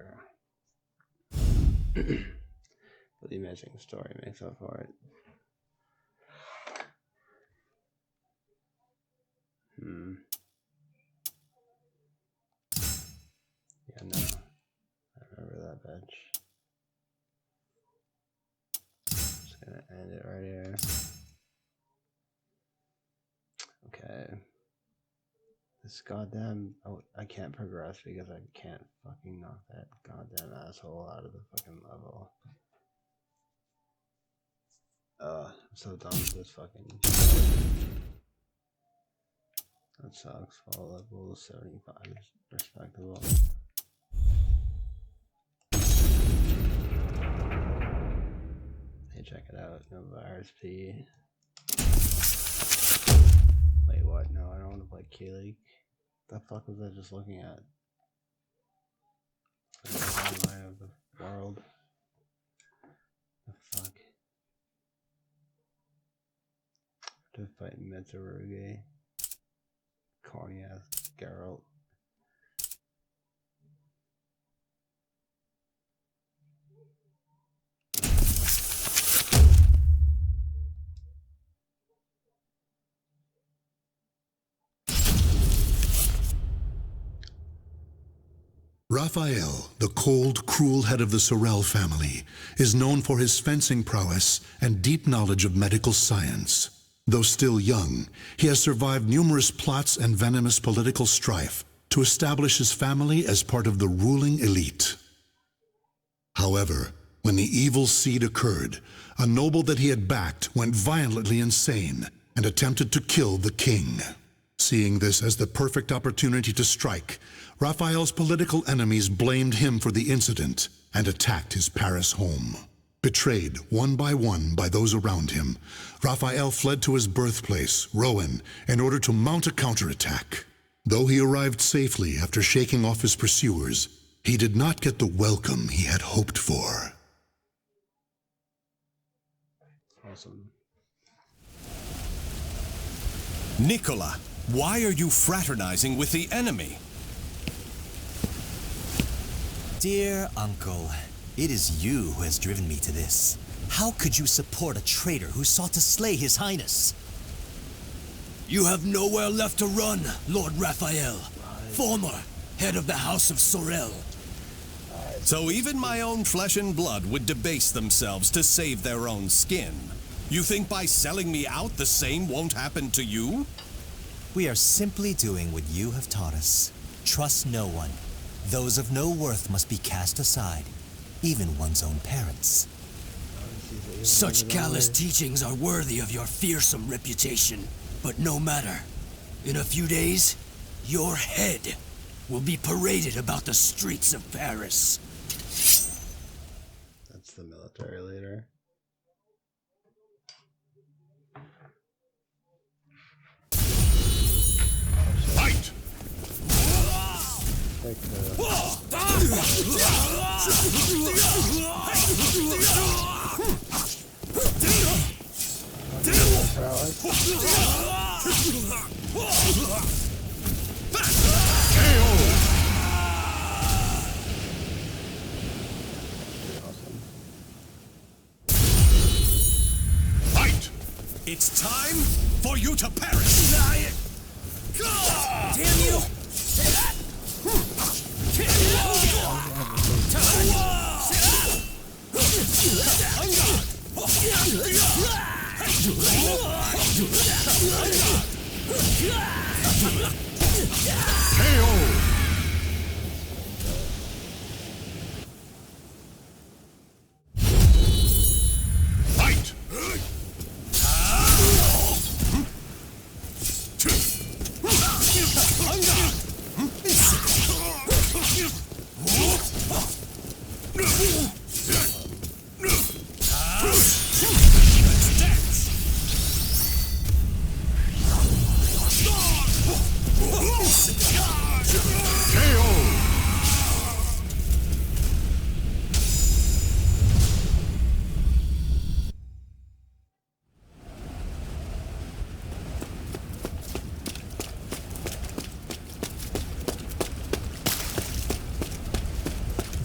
whatever. But the amazing story makes up for it. Yeah, no. I remember that bitch. Just gonna end it right here. Okay. This goddamn... Oh, I can't progress because I can't fucking knock that goddamn asshole out of the fucking level. I'm so done with this fucking shit. That sucks. Fall level 75 is respectable. Hey, check it out. No virus P. Wait, what? No, I don't want to play K-League. The fuck was I just looking at? The timeline of the world. The fuck? To fight Mitsurugi. Corny ass Geralt. Raphael, the cold, cruel head of the Sorel family, is known for his fencing prowess and deep knowledge of medical science. Though still young, he has survived numerous plots and venomous political strife to establish his family as part of the ruling elite. However, when the evil seed occurred, a noble that he had backed went violently insane and attempted to kill the king. Seeing this as the perfect opportunity to strike, Raphael's political enemies blamed him for the incident and attacked his Paris home. Betrayed one by those around him, Raphael fled to his birthplace, Rouen, in order to mount a counterattack. Though he arrived safely after shaking off his pursuers, he did not get the welcome he had hoped for. Awesome. Nicola, why are you fraternizing with the enemy? Dear uncle, it is you who has driven me to this. How could you support a traitor who sought to slay His Highness? You have nowhere left to run, Lord Raphael, former head of the House of Sorel. So even my own flesh and blood would debase themselves to save their own skin. You think by selling me out the same won't happen to you? We are simply doing what you have taught us. Trust no one. Those of no worth must be cast aside, even one's own parents. Such callous teachings are worthy of your fearsome reputation. But no matter. In a few days, your head will be paraded about the streets of Paris. That's the military leader. Fight! Like Fight! It's time for you to perish! Damn you! Fight!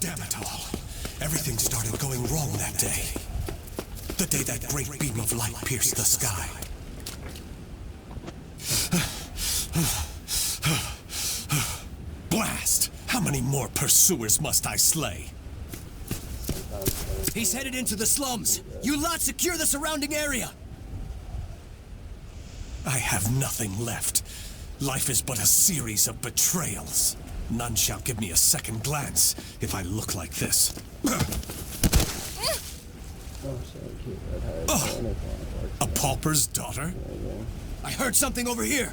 Damn it all. Everything started going wrong that day. The day that great beam of light pierced the sky. Blast! How many more pursuers must I slay? He's headed into the slums. You lot secure the surrounding area. I have nothing left. Life is but a series of betrayals. None shall give me a second glance if I look like this. A pauper's daughter? I heard something over here.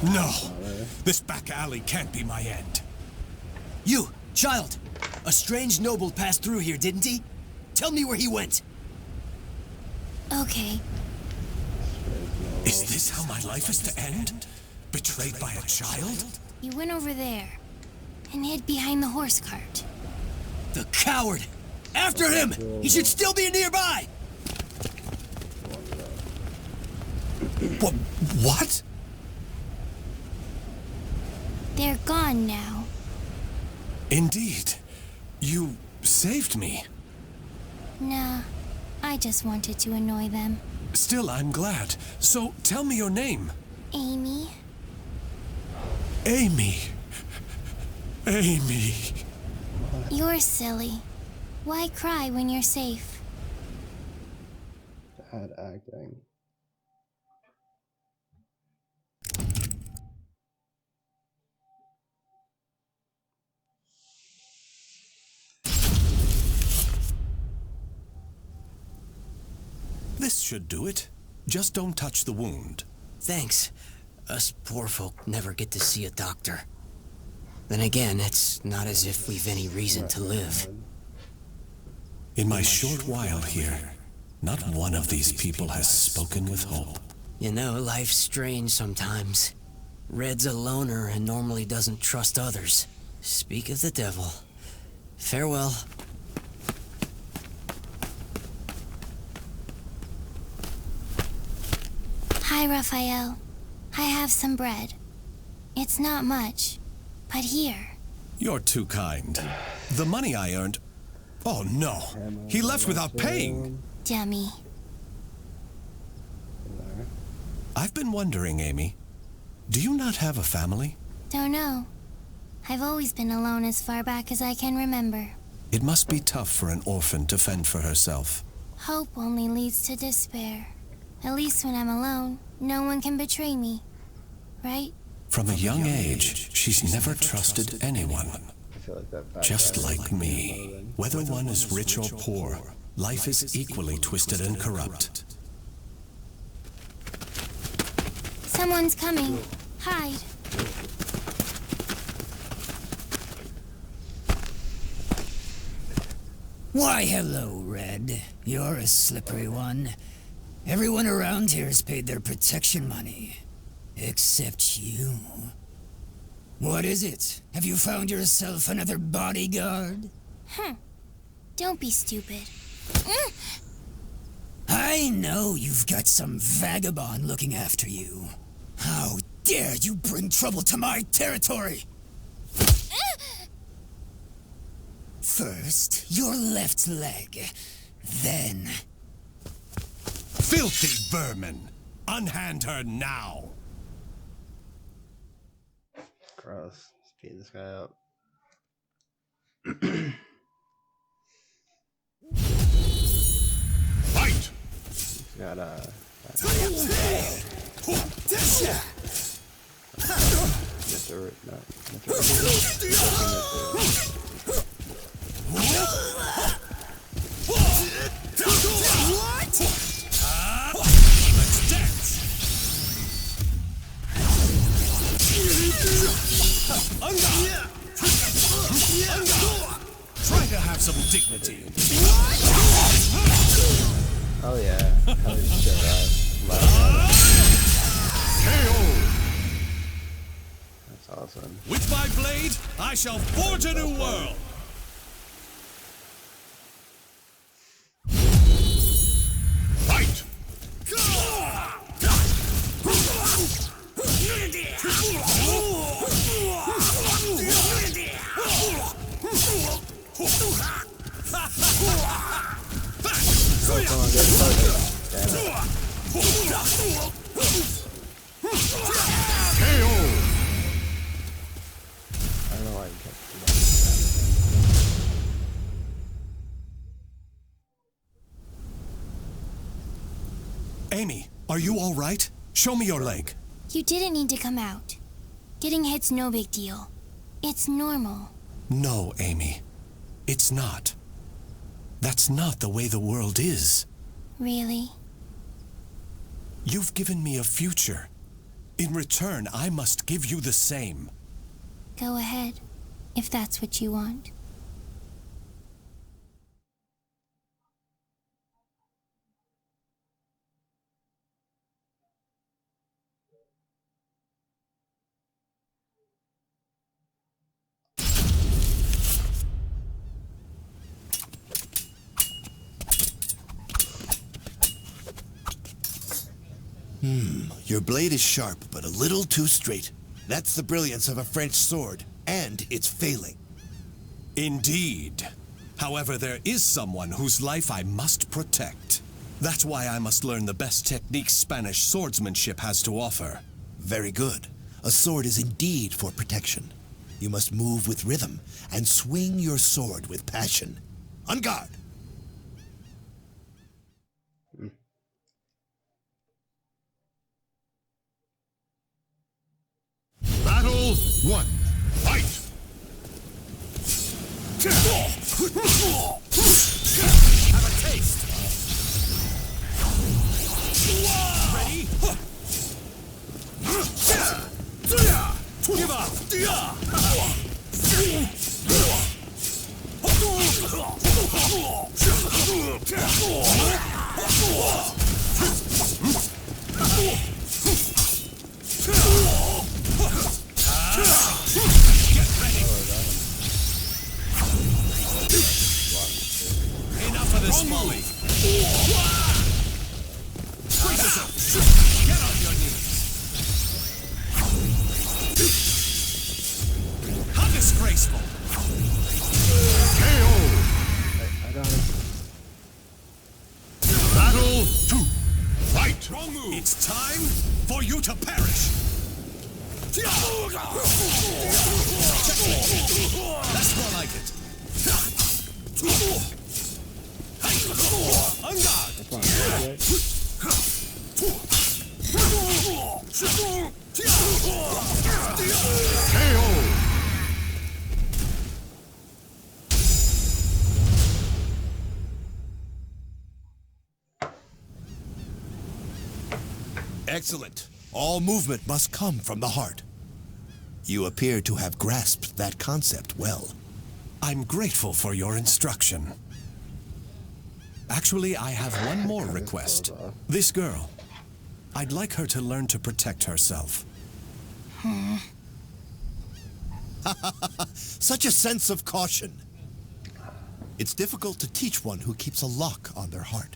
No, this back alley can't be my end. You, child. A strange noble passed through here, didn't he? Tell me where he went. Okay. Is this how my life is to end? Betrayed by a child? He went over there and hid behind the horse cart. The coward! After him! He should still be nearby! What? They're gone now. Indeed. You saved me. Nah, I just wanted to annoy them. Still, I'm glad. So, tell me your name. Amy? Amy. Amy. You're silly. Why cry when you're safe? Bad acting. This should do it. Just don't touch the wound. Thanks. Us poor folk never get to see a doctor. Then again, it's not as if we've any reason to live. In my short while here, not one of these people has spoken with hope. You know, life's strange sometimes. Red's a loner and normally doesn't trust others. Speak of the devil. Farewell. Hi, Raphael. I have some bread. It's not much, but here. You're too kind. The money I earned... Oh no, he left without paying. Dummy. I've been wondering, Amy, do you not have a family? Don't know. I've always been alone as far back as I can remember. It must be tough for an orphan to fend for herself. Hope only leads to despair. At least when I'm alone, no one can betray me. Right? From a young age, she's never trusted anyone. I feel like that Just like me. Whether one is rich or poor, life is equally twisted and corrupt. Someone's coming. Hide. Why, hello, Red. You're a slippery one. Everyone around here's paid their protection money. Except you. What is it? Have you found yourself another bodyguard? Don't be stupid. I know you've got some vagabond looking after you. How dare you bring trouble to my territory? First, your left leg. Then... Filthy vermin! Unhand her now! Gross. Let's beat this guy up. Fight! He's got Let's dance! Try to have some dignity. oh yeah. Hell shit, That's awesome. With my blade, I shall forge a new world! Fight! Amy, are you all right? Show me your leg. You didn't need to come out. Getting hit's no big deal. It's normal. No, Amy. It's not. That's not the way the world is. Really? You've given me a future. In return, I must give you the same. Go ahead, if that's what you want. Your blade is sharp, but a little too straight. That's the brilliance of a French sword, and it's failing. Indeed. However, there is someone whose life I must protect. That's why I must learn the best techniques Spanish swordsmanship has to offer. Very good. A sword is indeed for protection. You must move with rhythm and swing your sword with passion. On guard! Battle 1. Fight! Have a taste! Ready? Give Enough of this folly! Get on your knees! How disgraceful! KO! I got it. Battle 2. Fight! Wrong move! It's time for you to perish! That's more like it. On guard! Come on, right? KO! Excellent. All movement must come from the heart. You appear to have grasped that concept well. I'm grateful for your instruction. Actually, I have one more request. This girl. I'd like her to learn to protect herself. Such a sense of caution. It's difficult to teach one who keeps a lock on their heart.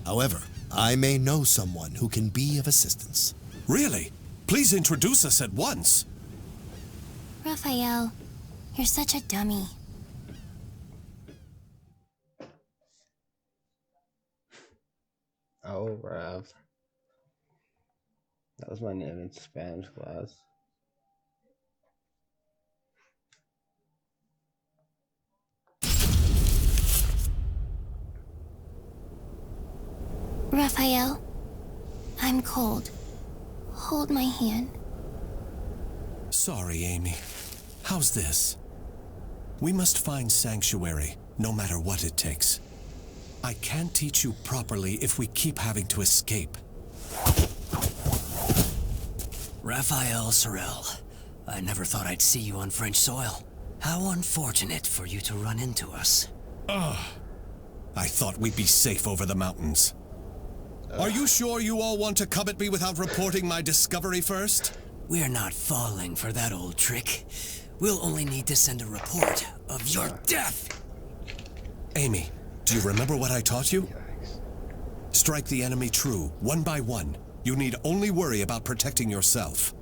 However, I may know someone who can be of assistance. Really? Please introduce us at once. Raphael, you're such a dummy. Oh, Rav. That was my name in Spanish class. Raphael, I'm cold. Hold my hand. Sorry, Amy. How's this? We must find sanctuary, no matter what it takes. I can't teach you properly if we keep having to escape. Raphael Sorel, I never thought I'd see you on French soil. How unfortunate for you to run into us. I thought we'd be safe over the mountains. Are you sure you all want to come at me without reporting my discovery first? We're not falling for that old trick. We'll only need to send a report of your death. Amy, do you remember what I taught you? Strike the enemy true, one by one. You need only worry about protecting yourself.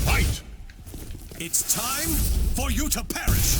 Fight! It's time for you to perish!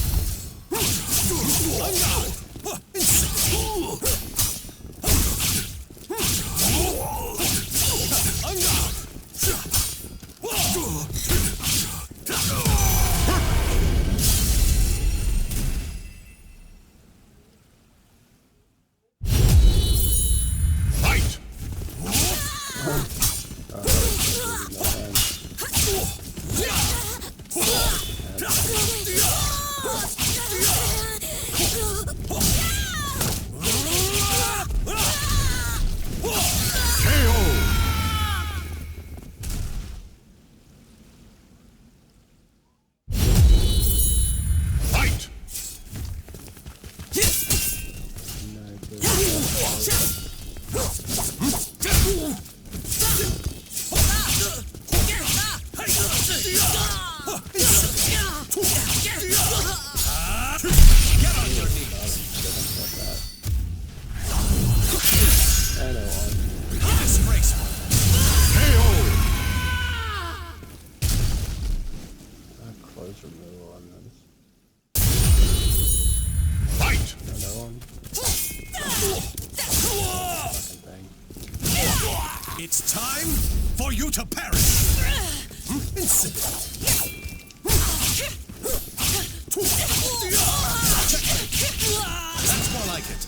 It's time for you to perish! That's more like it.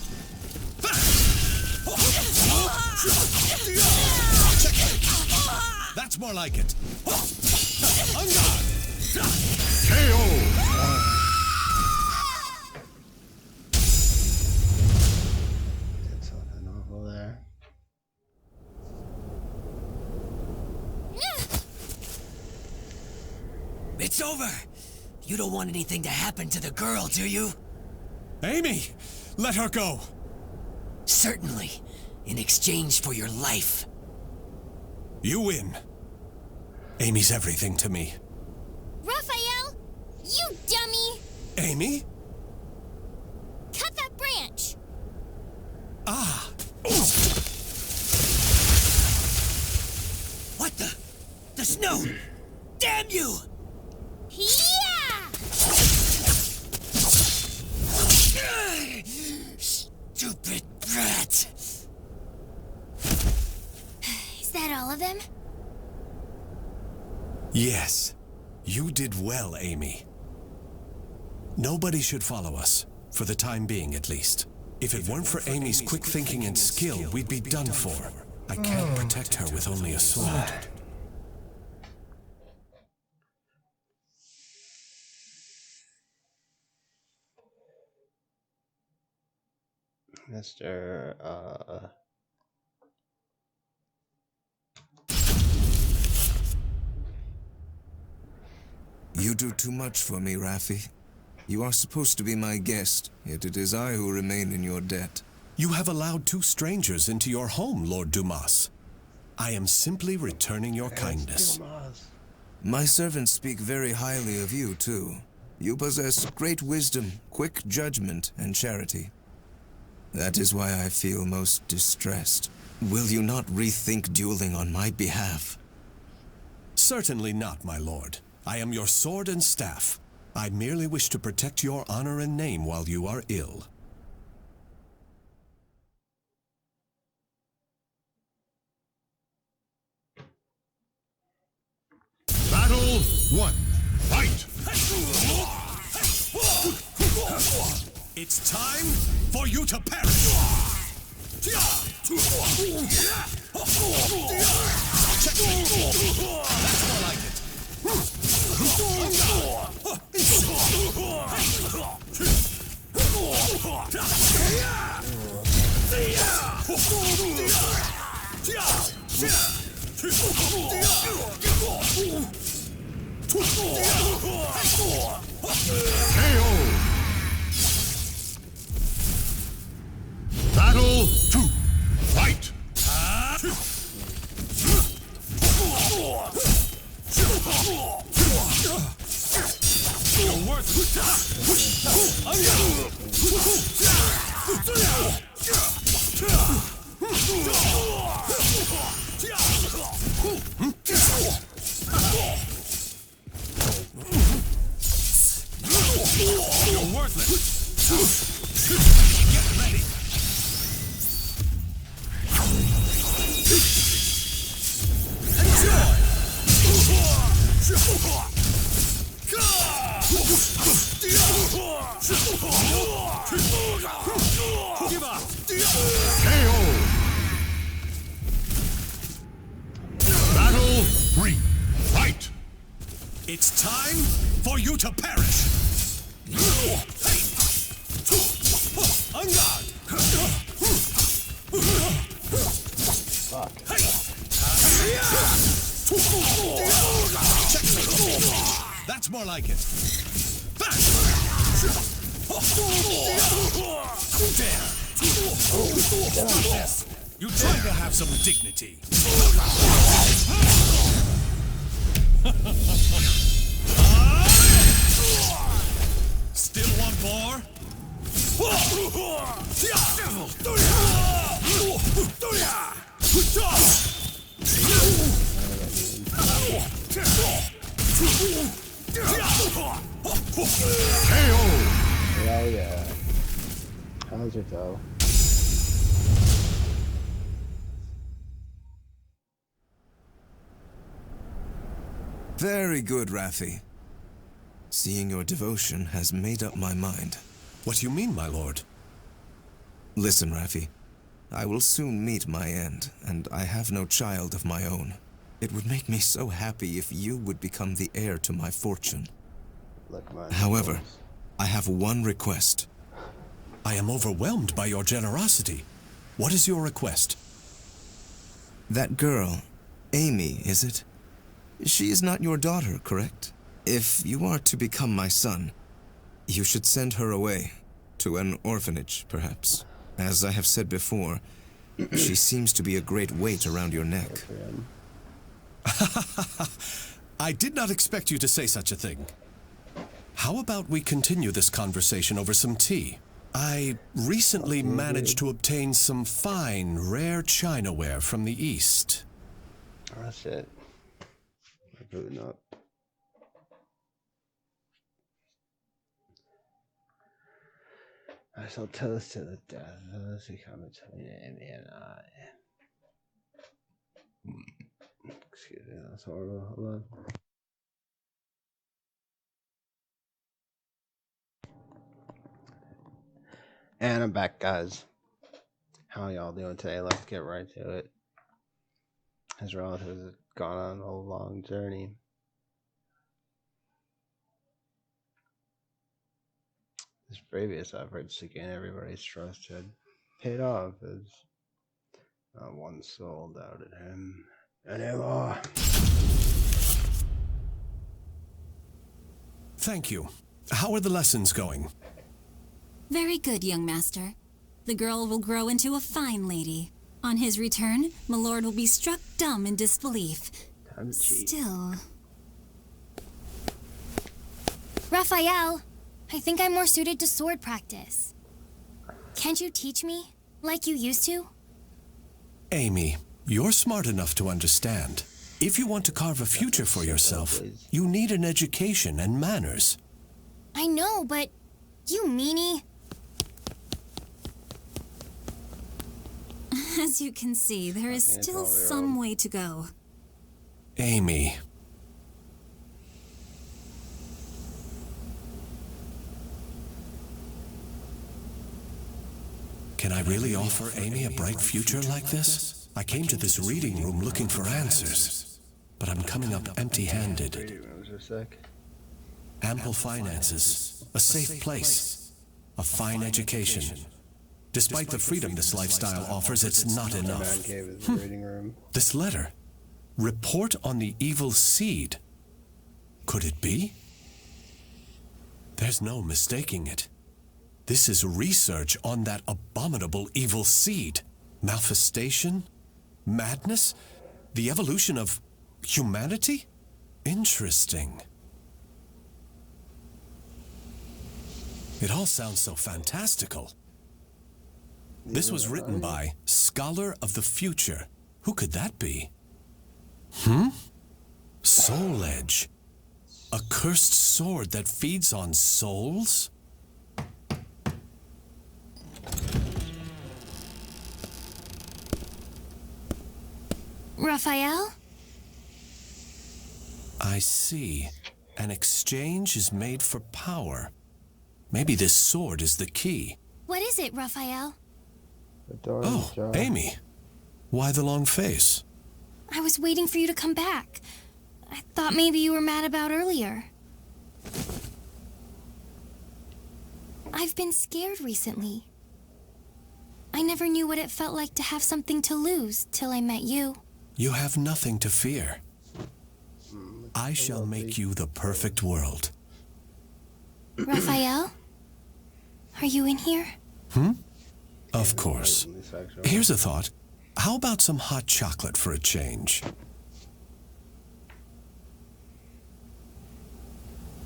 That's more like it. KO! Did something awful there. It's over! You don't want anything to happen to the girl, do you? Amy! Let her go! Certainly. In exchange for your life. You win. Amy's everything to me. Raphael! You dummy! Amy? Cut that branch! Ah! What the? The snow! Damn you! Yeah! Stupid brat! Is that all of them? Yes. You did well, Amy. Nobody should follow us, for the time being at least. If it weren't for Amy's quick thinking and skill, we'd be done for. I can't protect her with only a sword. Mr. You do too much for me, Raffi. You are supposed to be my guest, yet it is I who remain in your debt. You have allowed two strangers into your home, Lord Dumas. I am simply returning your kindness. My servants speak very highly of you, too. You possess great wisdom, quick judgment, and charity. That is why I feel most distressed. Will you not rethink dueling on my behalf? Certainly not, my lord. I am your sword and staff. I merely wish to protect your honor and name while you are ill. Battle 1. Fight! It's time for you to perish! That's more like it. KO! Battle 2. Fight! You're worthless. You're worthless. Get ready. Give up. KO! Battle 3. Fight! It's time for you to perish. Fuck. That's more like it. You try to have some dignity. Still want more? Oh yeah. How's your toe? Very good, Raffi. Seeing your devotion has made up my mind. What do you mean, my lord? Listen, Raffi. I will soon meet my end, and I have no child of my own. It would make me so happy if you would become the heir to my fortune. However, I have one request. I am overwhelmed by your generosity. What is your request? That girl, Amy, is it? She is not your daughter, correct? If you are to become my son, you should send her away, to an orphanage, perhaps. As I have said before, she seems to be a great weight around your neck. I did not expect you to say such a thing. How about we continue this conversation over some tea? I recently managed to obtain some fine, rare chinaware from the East. Oh, that's it. We're booting up. I shall toast to the death of those who come between Amy and I. Excuse me, that's horrible. Hold on. And I'm back, guys. How y'all doing today? Let's get right to it. His relatives have gone on a long journey. His previous efforts to gain everybody's trust had paid off, as not one soul doubted him anymore. Thank you. How are the lessons going? Very good, young master. The girl will grow into a fine lady. On his return, my lord will be struck dumb in disbelief. Still... Raphael, I think I'm more suited to sword practice. Can't you teach me, like you used to? Amy, you're smart enough to understand. If you want to carve a future for yourself, you need an education and manners. I know, but you meanie. As you can see, there is still some way to go. Amy. Can I really offer Amy a bright future like this? I came to this reading room looking for answers, but I'm coming up empty-handed. Ample finances, a safe place, a fine education. Despite the freedom this lifestyle offers, it's not enough. This letter. Report on the evil seed. Could it be? There's no mistaking it. This is research on that abominable evil seed. Malfestation? Madness? The evolution of humanity? Interesting. It all sounds so fantastical. This was written by Scholar of the Future. Who could that be? Soul Edge. A cursed sword that feeds on souls? Raphael? I see. An exchange is made for power. Maybe this sword is the key. What is it, Raphael? Oh, Amy. Why the long face? I was waiting for you to come back. I thought maybe you were mad about earlier. I've been scared recently. I never knew what it felt like to have something to lose till I met you. You have nothing to fear. I shall make you the perfect world. Raphael? Are you in here? Of course. Here's a thought. How about some hot chocolate for a change?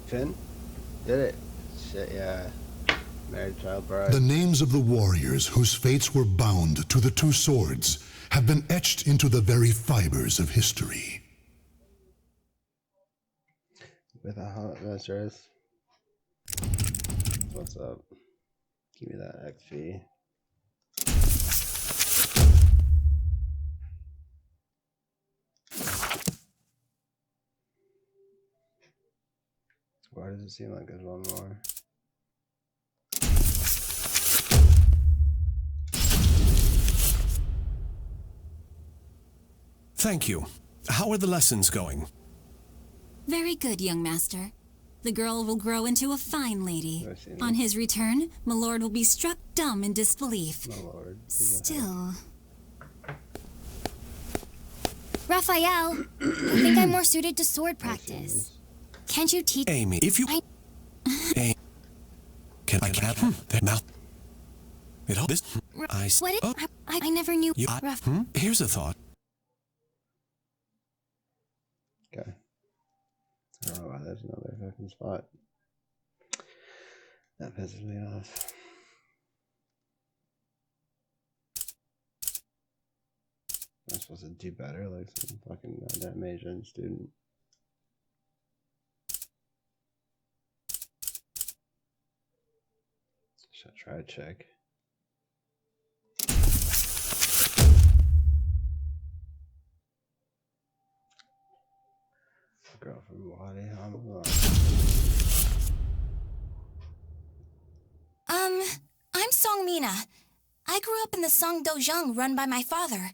Finn? Did it. Shit, yeah. Married child bride. The names of the warriors whose fates were bound to the two swords have been etched into the very fibers of history. With a hot mistress. What's up? Give me that XP. Why does it seem like there's one more? Thank you. How are the lessons going? Very good, young master. The girl will grow into a fine lady. On his return, my lord will be struck dumb in disbelief. My lord. Still... Raphael, I think I'm more suited to sword practice. Can't you teach Amy, if you... Amy, can I have that mouth? It all this... I never knew... You, Here's a thought. Okay. I don't know why there's another fucking spot. That pisses me off. Am I supposed to do better like some fucking goddamn Asian student? Should I try to check? Girl from Wadi. I'm Songmina. I grew up in the Song Dojang run by my father.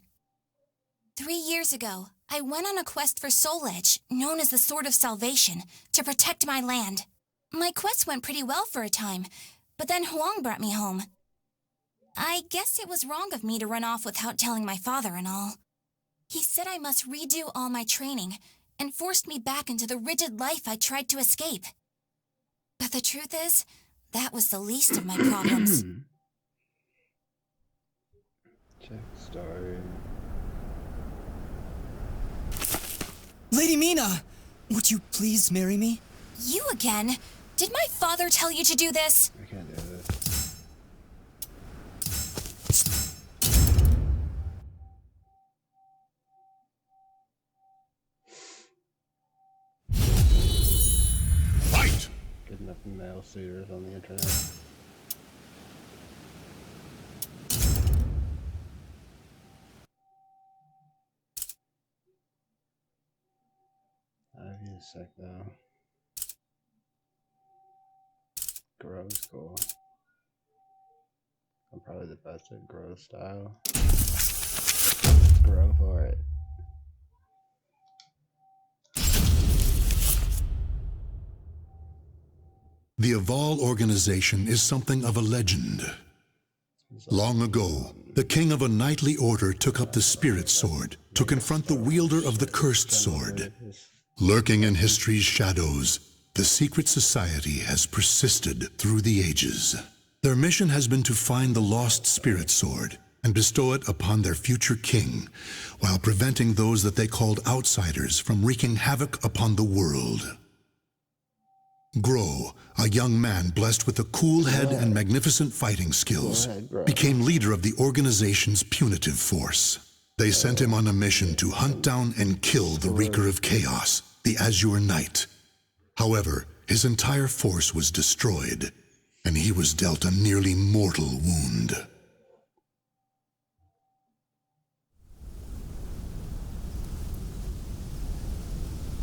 3 years ago, I went on a quest for Soul Edge, known as the Sword of Salvation, to protect my land. My quest went pretty well for a time, but then Huang brought me home. I guess it was wrong of me to run off without telling my father and all. He said I must redo all my training, and forced me back into the rigid life I tried to escape. But the truth is, that was the least of my problems. Check story. Lady Mina, would you please marry me? You again? Did my father tell you to do this? I can't do this. Fight! Good enough male suitors on the internet. I'd be sick though. Grow's cool. I'm probably the best at grow style. Let's grow for it. The Aval organization is something of a legend. Long ago, the king of a knightly order took up the spirit sword to confront the wielder of the cursed sword. Lurking in history's shadows, the secret society has persisted through the ages. Their mission has been to find the lost spirit sword and bestow it upon their future king, while preventing those that they called outsiders from wreaking havoc upon the world. Grow, a young man blessed with a cool head and magnificent fighting skills, became leader of the organization's punitive force. They sent him on a mission to hunt down and kill the Wreaker of Chaos, the Azure Knight. However, his entire force was destroyed, and he was dealt a nearly mortal wound.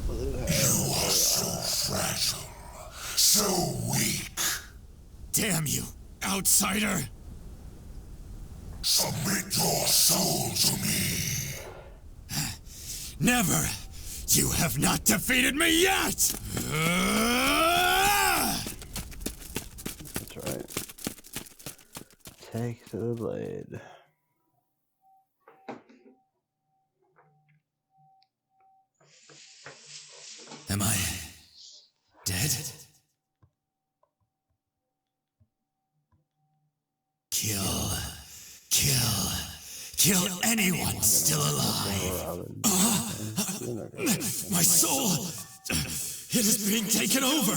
You are so fragile. So weak. Damn you, outsider! Submit your soul to me. Never! You have not defeated me yet! That's right. Take to the blade. Am I dead? Kill anyone still alive. My soul, it is being taken over.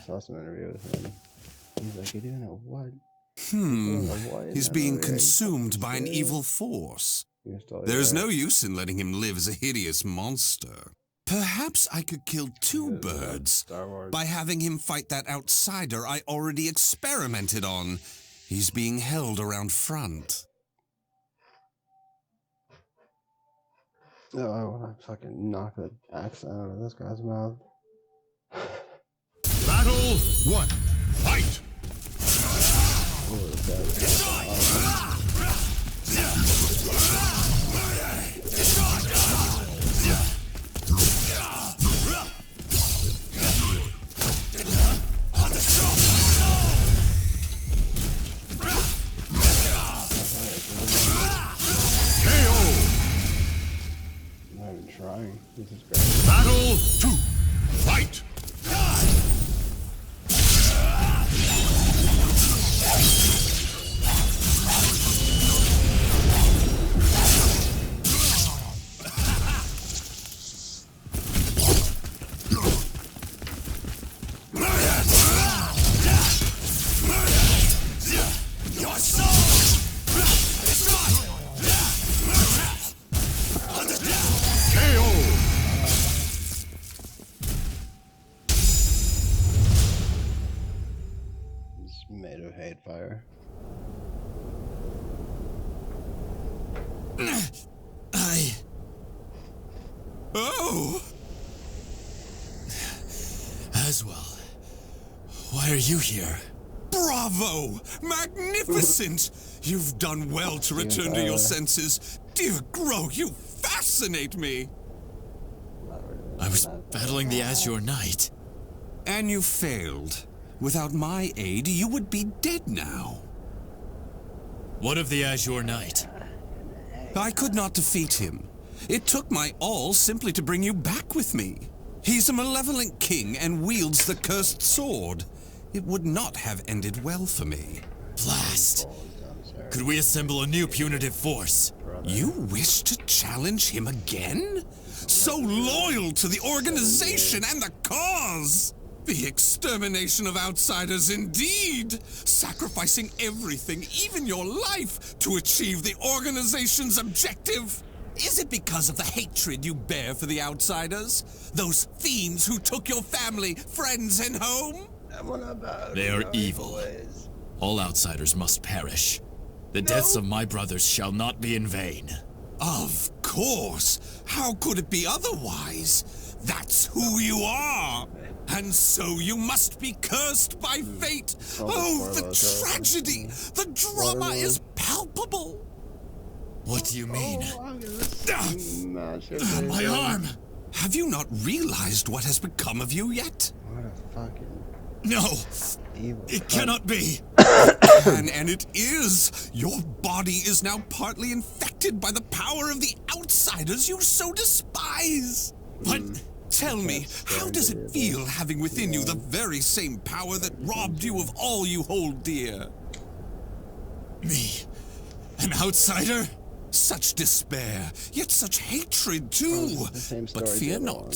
Saw some interview with him. He's like, you're doing a what? He's being consumed by an evil force. There's no use in letting him live as a hideous monster. Perhaps I could kill two birds by having him fight that outsider I already experimented on. He's being held around front. Oh, I want to fucking knock the axe out of this guy's mouth. Battle 1. Fight! Trying. This is great. Battle 2. Fight! Made of hate fire. Oh! Aswell, why are you here? Bravo! Magnificent! You've done well to return to your senses. Dear Gro, you fascinate me! I was battling the Azure Knight. And you failed. Without my aid, you would be dead now. What of the Azure Knight? I could not defeat him. It took my all simply to bring you back with me. He's a malevolent king and wields the cursed sword. It would not have ended well for me. Blast! Could we assemble a new punitive force? You wish to challenge him again? So loyal to the organization and the cause! The extermination of outsiders indeed! Sacrificing everything, even your life, to achieve the organization's objective! Is it because of the hatred you bear for the outsiders? Those fiends who took your family, friends, and home? They are evil. All outsiders must perish. The deaths of my brothers shall not be in vain. Of course! How could it be otherwise? That's who you are! And so you must be cursed by fate! Oh, the tragedy! The drama is palpable! What do you mean? My arm! Have you not realized what has become of you yet? What a fucking... No! It cannot be! And it is! Your body is now partly infected by the power of the outsiders you so despise! But tell me, how does it feel having within you the very same power that robbed you of all you hold dear? Me? An outsider? Such despair, yet such hatred too! But fear not.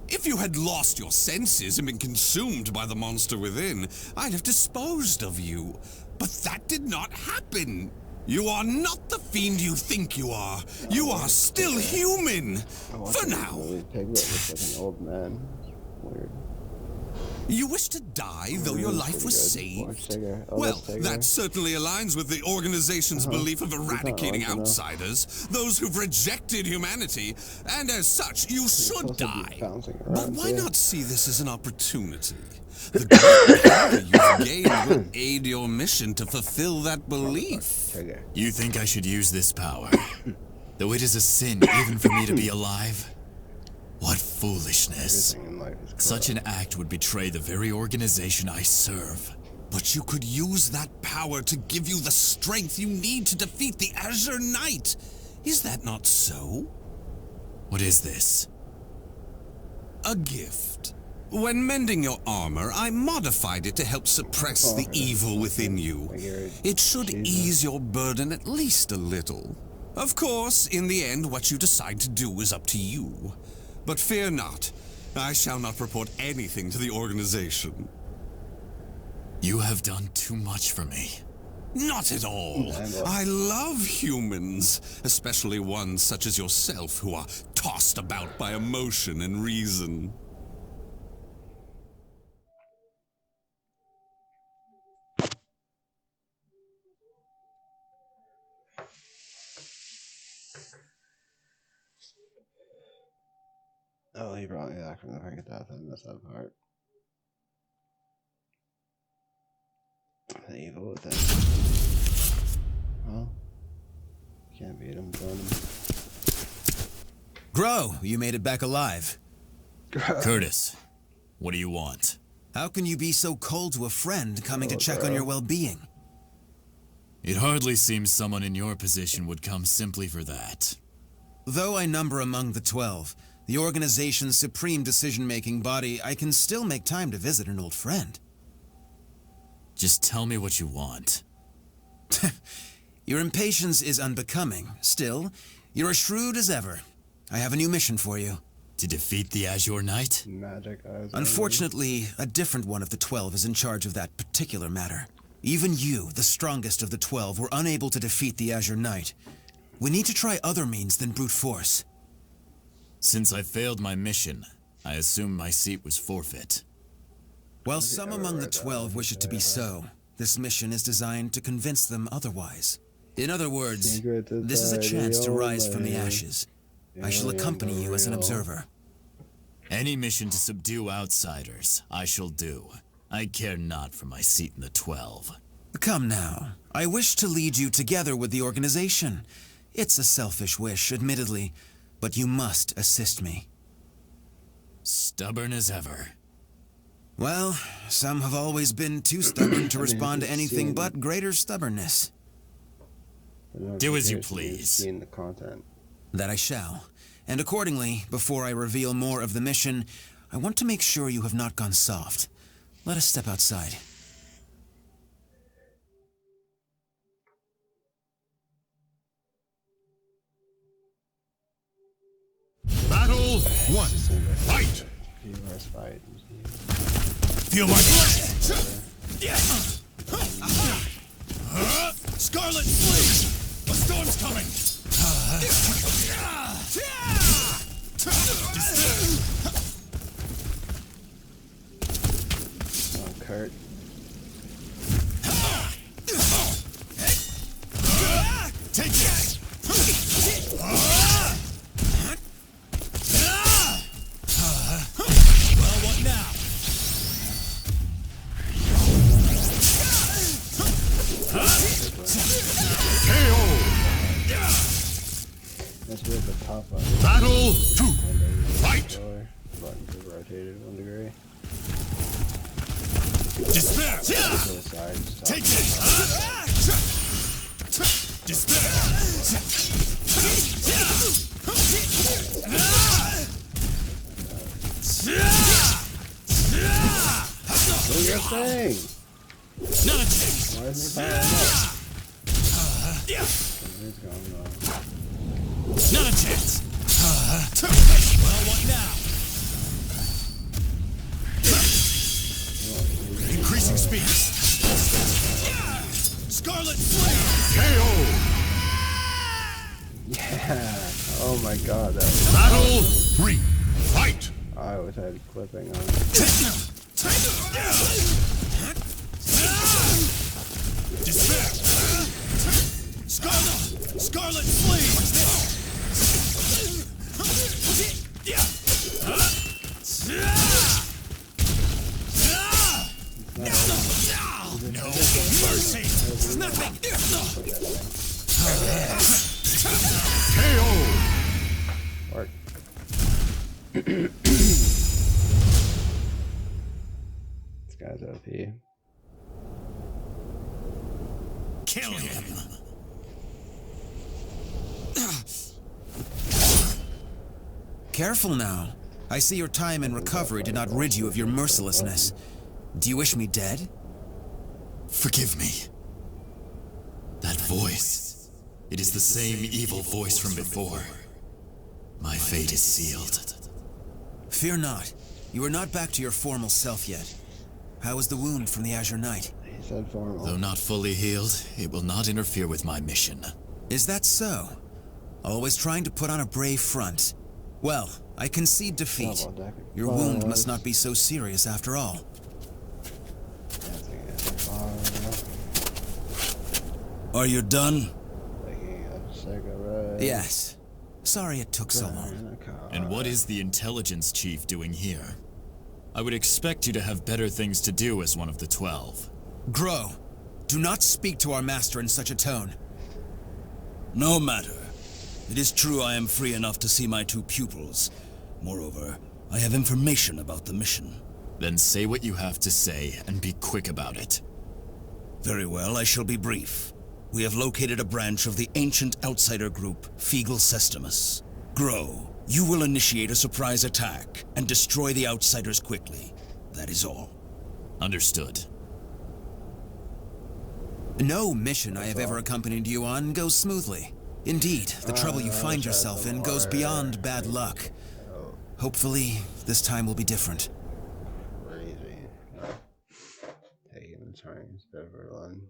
If you had lost your senses and been consumed by the monster within, I'd have disposed of you. But that did not happen. You are not the fiend you think you are. You are still human. For now. Piglet looks like an old man. Weird. You wish to die, though your life was saved? Well, that certainly aligns with the organization's belief of eradicating outsiders, those who've rejected humanity, and as such, you should die. But why not see this as an opportunity? The great power you've gained will aid your mission to fulfill that belief. You think I should use this power? Though it is a sin even for me to be alive? foolishness. Everything in life is corrupt. Such an act would betray the very organization I serve. But you could use that power to give you the strength you need to defeat the Azure Knight. Is that not so? What is this? A gift. When mending your armor, I modified it to help suppress the evil within you. It should ease your burden at least a little. Of course, in the end, what you decide to do is up to you. But fear not, I shall not report anything to the organization. You have done too much for me. Not at all. I love humans, especially ones such as yourself who are tossed about by emotion and reason. Oh, he brought me back from the brink of death. I missed that part. The evil within. Well, can't beat him, burn him. Grow, you made it back alive. Curtis, what do you want? How can you be so cold to a friend coming to check on your well-being? It hardly seems someone in your position would come simply for that. Though I number among the 12, the organization's supreme decision-making body, I can still make time to visit an old friend. Just tell me what you want. Your impatience is unbecoming. Still, you're as shrewd as ever. I have a new mission for you. To defeat the Azure Knight? Magic eyes. Unfortunately, a different one of the 12 is in charge of that particular matter. Even you, the strongest of the 12, were unable to defeat the Azure Knight. We need to try other means than brute force. Since I failed my mission, I assume my seat was forfeit. While some among the 12 wish it to be so, this mission is designed to convince them otherwise. In other words, this is a chance to rise from the ashes. I shall accompany you as an observer. Any mission to subdue outsiders, I shall do. I care not for my seat in the 12. Come now. I wish to lead you together with the organization. It's a selfish wish, admittedly, but you must assist me. Stubborn as ever. Well, some have always been too stubborn to respond to anything but greater stubbornness. Do as you please. The content. That I shall. And accordingly, before I reveal more of the mission, I want to make sure you have not gone soft. Let us step outside. Battle 1. Fight! Reverse fight. Feel my blade! Scarlet Fleet! A storm's coming! Oh, Kurt. Take this! Well, what now? Let's do the top button. Battle 2. Fight! Buttons are rotated 1 degree. Despair! To the side, just Take top. this! Despair! Do your thing! Not a chance! Why isn't he powering up? Something's going on. Not a chance! Well, what now? Increasing speed! Scarlet Flame! KO! Yeah! Oh my god, that was... Battle 3. Fight! I always had clipping on. Despair! Scarlet Flame! No mercy! Nothing! KO! Work. guy's OP. Kill him! Careful now. I see your time and recovery did not rid you of your mercilessness. Do you wish me dead? Forgive me. That voice. It is the same evil voice from before. My fate is sealed. Fear not. You are not back to your formal self yet. How is the wound from the Azure Knight? He said formal. Though not fully healed, it will not interfere with my mission. Is that so? Always trying to put on a brave front. Well, I concede defeat. Your wound must not be so serious after all. Are you done? Yes. Sorry it took so long. And what is the intelligence chief doing here? I would expect you to have better things to do as one of the 12. Grow, do not speak to our master in such a tone. No matter. It is true I am free enough to see my 2 pupils. Moreover, I have information about the mission. Then say what you have to say, and be quick about it. Very well, I shall be brief. We have located a branch of the ancient outsider group, Feegle Sestimus. Grow, you will initiate a surprise attack and destroy the outsiders quickly. That is all. Understood. No mission I have ever accompanied you on goes smoothly. Indeed, the trouble you find yourself in goes beyond bad luck. Hopefully, this time will be different. Crazy. Taking the turns, Beverly.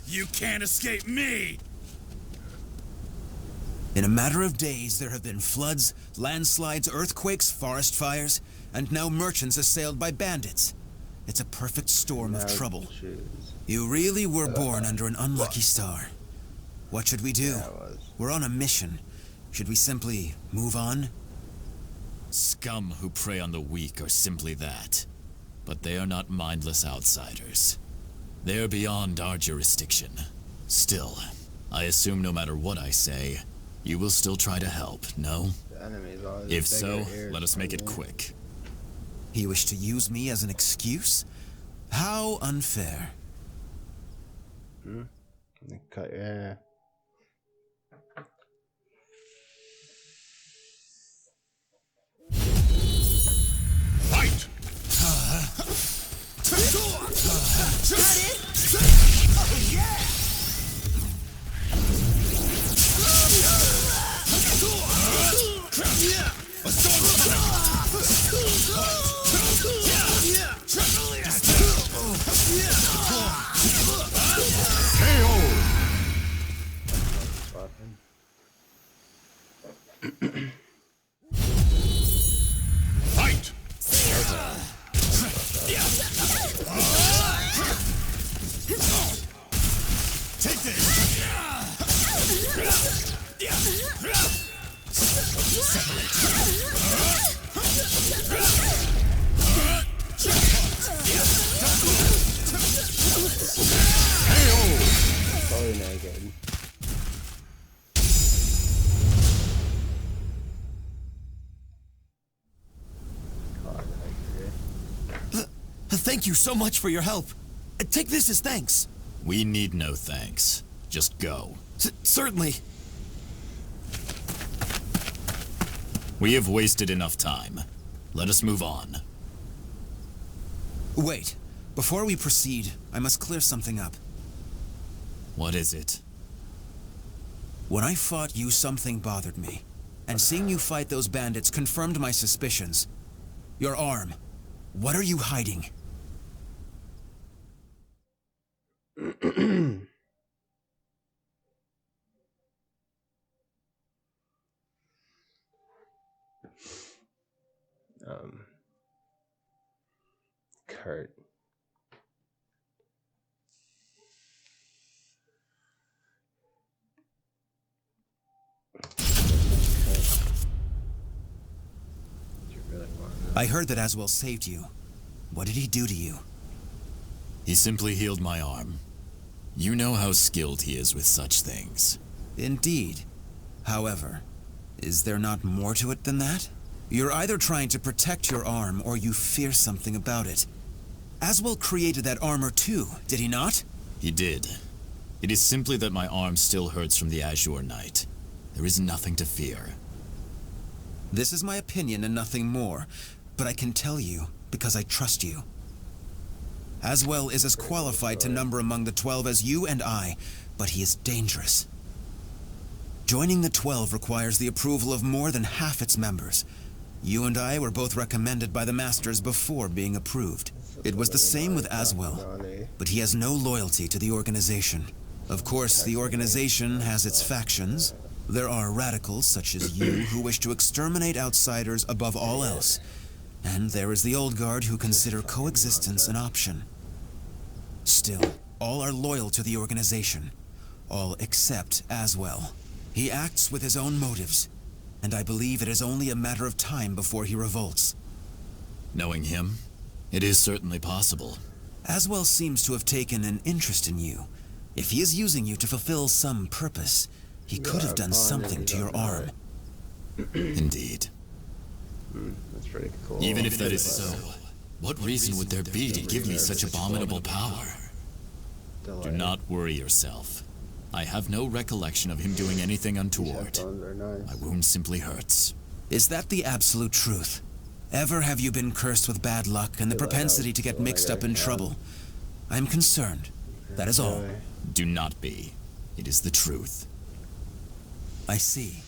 You can't escape me! In a matter of days, there have been floods, landslides, earthquakes, forest fires, and now merchants assailed by bandits. It's a perfect storm of trouble. You really were born under an unlucky star. What should we do? We're on a mission. Should we simply move on? Scum who prey on the weak are simply that. But they are not mindless outsiders. They're beyond our jurisdiction. Still, I assume no matter what I say, you will still try to help, no? If so, let us make it quick. You wish to use me as an excuse? How unfair. Cut your hair. Fight! Fight! Take this! Totally naked. Thank you so much for your help. Take this as thanks. We need no thanks. Just go. Certainly. We have wasted enough time. Let us move on. Wait. Before we proceed, I must clear something up. What is it? When I fought you, something bothered me. And seeing you fight those bandits confirmed my suspicions. Your arm. What are you hiding? Kurt. I heard that Aswell saved you. What did he do to you? He simply healed my arm. You know how skilled he is with such things. Indeed. However, is there not more to it than that? You're either trying to protect your arm or you fear something about it. Aswell created that armor too, did he not? He did. It is simply that my arm still hurts from the Azure Knight. There is nothing to fear. This is my opinion and nothing more, but I can tell you because I trust you. Aswell is as qualified to number among the 12 as you and I, but he is dangerous. Joining the 12 requires the approval of more than half its members. You and I were both recommended by the Masters before being approved. It was the same with Aswell, but he has no loyalty to the organization. Of course, the organization has its factions. There are radicals such as you who wish to exterminate outsiders above all else. And there is the old guard who consider coexistence an option. Still, all are loyal to the organization. All except Aswell. He acts with his own motives, and I believe it is only a matter of time before he revolts. Knowing him, it is certainly possible. Aswell seems to have taken an interest in you. If he is using you to fulfill some purpose, he could have done something to your arm. Indeed. That's pretty cool. Even if that is so, what reason would there be to give me such abominable power? Do not worry yourself. I have no recollection of him doing anything untoward. My wound simply hurts. Is that the absolute truth? Ever have you been cursed with bad luck and the propensity to get mixed up in trouble? I'm concerned. That is all. Do not be. It is the truth. I see.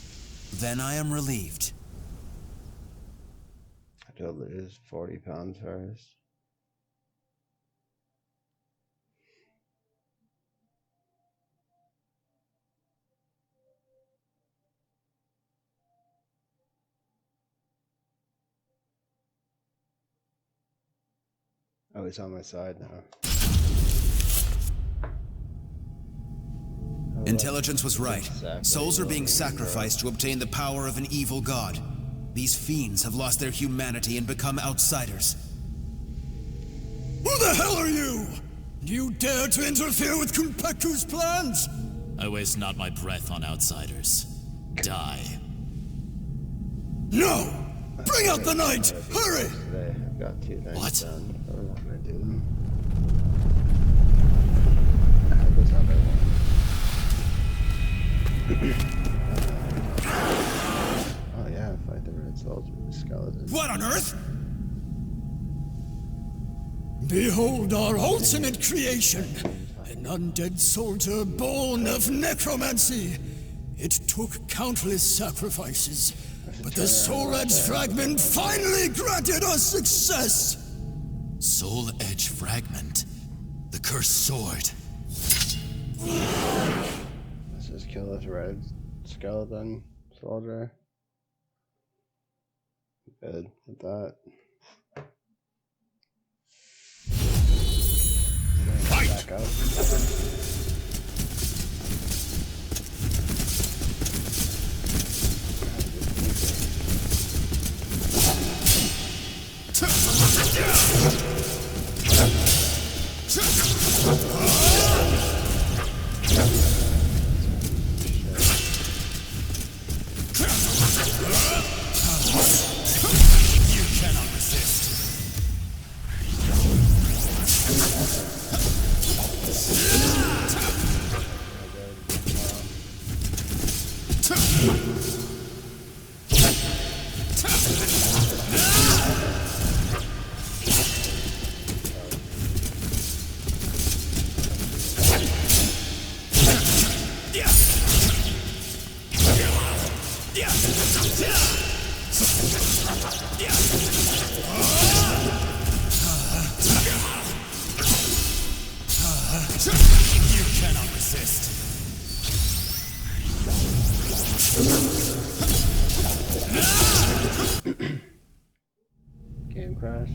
Then I am relieved. I have to lose 40 pounds first. Oh, he's on my side now. Intelligence was right. Souls are being sacrificed to obtain the power of an evil god. These fiends have lost their humanity and become outsiders. Who the hell are you? You dare to interfere with Kunpeku's plans? I waste not my breath on outsiders. Die. No! Bring out the knight! Hurry! I've got 2 things what? done. I'm not gonna do them. Oh yeah, fight the red soldier skeleton. What on earth? Behold our ultimate creation, an undead soldier born of necromancy. It took countless sacrifices, but the Soul Edge fragment finally granted us success. Soul Edge fragment? The cursed sword. Let's just kill this red skeleton soldier. Good with that. Fight! Back up. You cannot resist. You cannot resist. Game crash.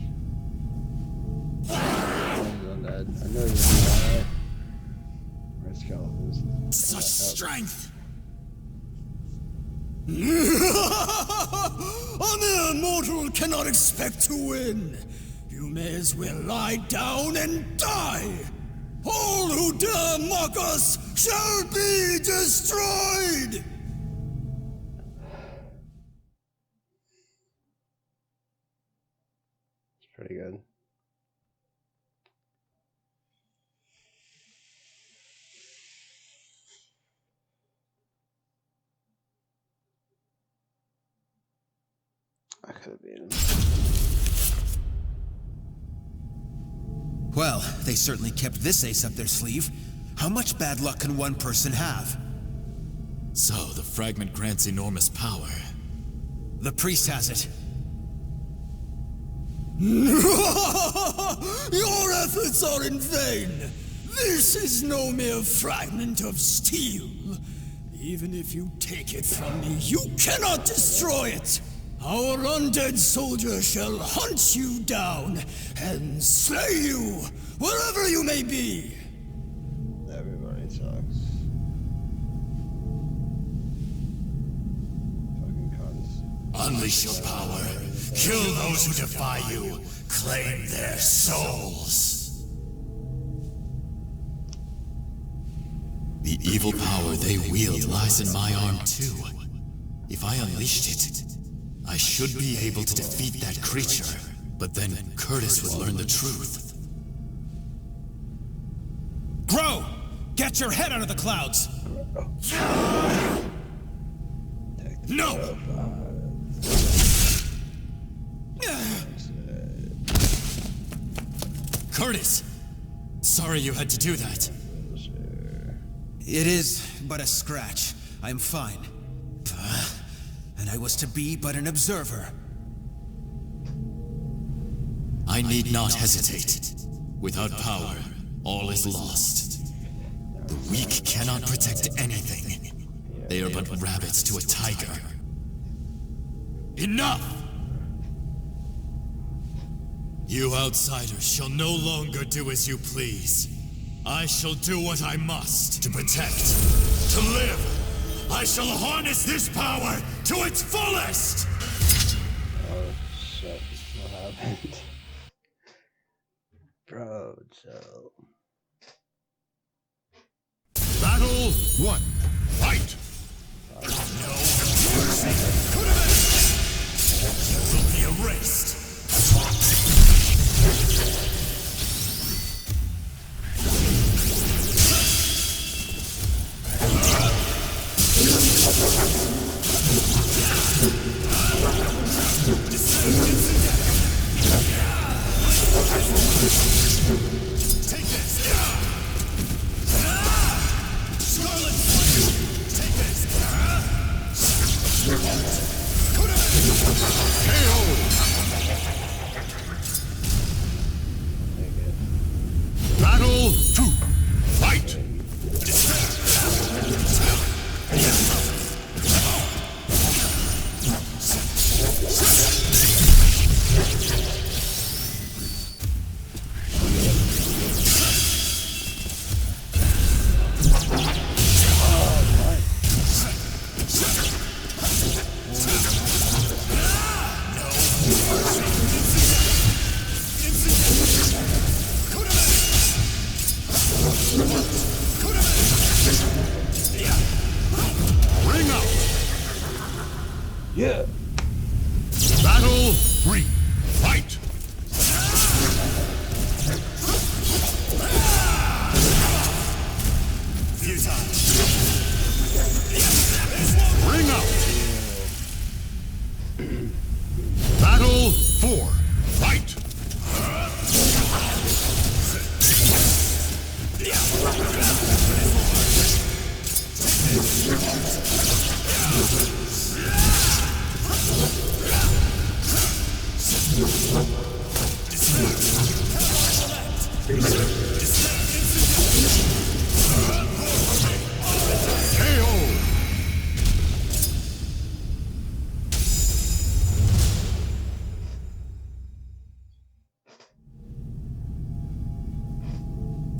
Undead. I know you're gonna die. Red skeletons. Such strength. A mere mortal cannot expect to win. You may as well lie down and die. All who dare mock us shall be destroyed! It's pretty good. I could have beat him. Well, they certainly kept this ace up their sleeve. How much bad luck can one person have? So, the fragment grants enormous power. The priest has it. Your efforts are in vain. This is no mere fragment of steel. Even if you take it from me, you cannot destroy it. Our undead soldier shall hunt you down and slay you wherever you may be. Everybody sucks. Fucking cunts. Unleash your power. Kill those who defy you. Claim their souls. The evil power they wield lies in my arm too. If I unleashed it, I should be able to defeat that creature, but then Curtis would learn the truth. Grow! Get your head out of the clouds! No! Curtis! Sorry you had to do that. It is but a scratch. I'm fine. And I was to be but an observer. I need not hesitate. Without power, all is lost. The weak cannot protect anything. They are but rabbits to a tiger. Enough! You outsiders shall no longer do as you please. I shall do what I must to protect, to live. I shall harness this power to its fullest! Oh shit, what happened? Bro, Joe. Battle 1. Fight! No mercy. You will be erased. Take this! Scarlet Flame! Take this! KO! Battle 2. Fight! Ring out! Yeah! Battle 3. Fight! Ring out! Battle 4. Fight!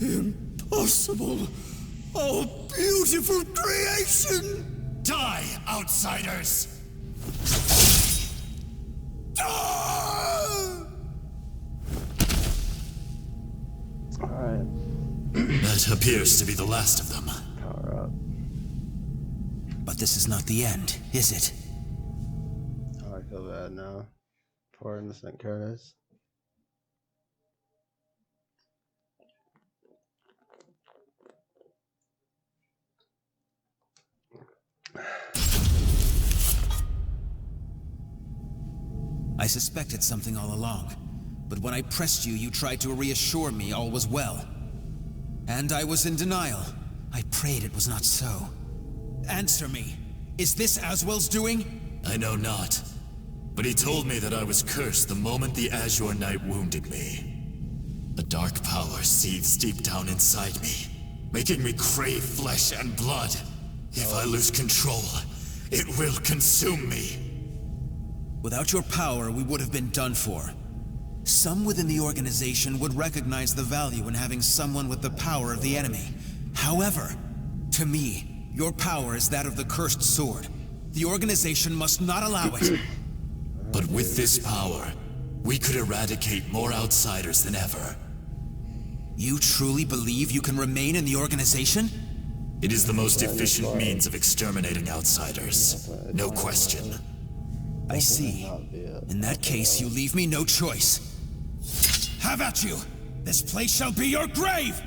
Impossible! Oh, beautiful creation! Die, outsiders! Alright. That appears to be the last of them. Power up. But this is not the end, is it? Oh, I feel bad now. Poor innocent Curtis. I suspected something all along, but when I pressed you, you tried to reassure me all was well. And I was in denial. I prayed it was not so. Answer me. Is this Aswell's doing? I know not. But he told me that I was cursed the moment the Azure Knight wounded me. A dark power seethes deep down inside me, making me crave flesh and blood. If I lose control, it will consume me. Without your power, we would have been done for. Some within the organization would recognize the value in having someone with the power of the enemy. However, to me, your power is that of the cursed sword. The organization must not allow it. But with this power, we could eradicate more outsiders than ever. You truly believe you can remain in the organization? It is the most efficient means of exterminating outsiders. No question. I see. In that case, you leave me no choice. Have at you! This place shall be your grave!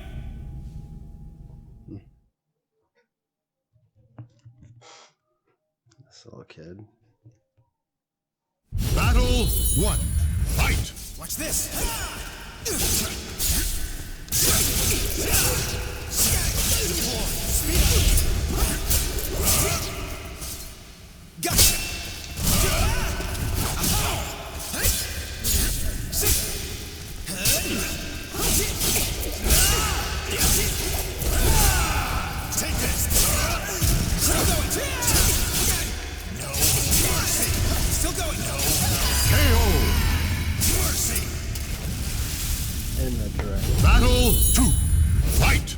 This little kid. Battle 1. Fight! Watch this! Gotcha! Take this! Still going! No mercy! Still going! No KO! mercy! In the direction. Battle 2. Fight!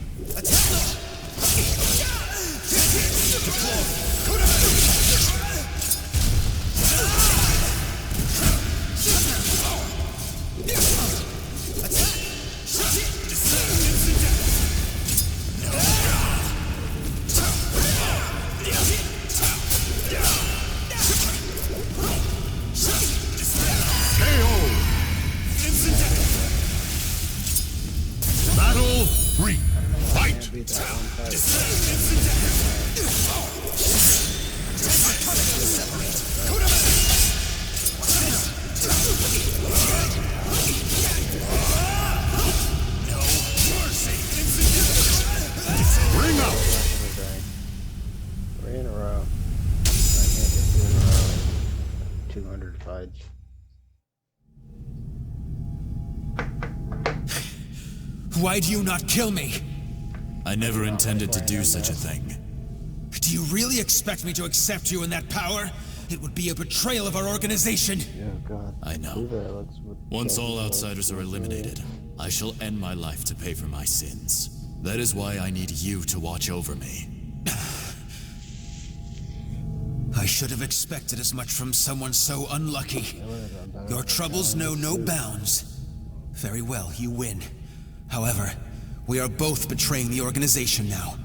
Battle 3. Fight! Ring out! 3 in a row. I can't get 2 in a row. 200 fights. Why do you not kill me? I never intended to do such a thing. Do you really expect me to accept you in that power? It would be a betrayal of our organization. Yeah, God. I know. Once all outsiders are eliminated, I shall end my life to pay for my sins. That is why I need you to watch over me. I should have expected as much from someone so unlucky. Your troubles know no bounds. Very well, you win. However, we are both betraying the organization now.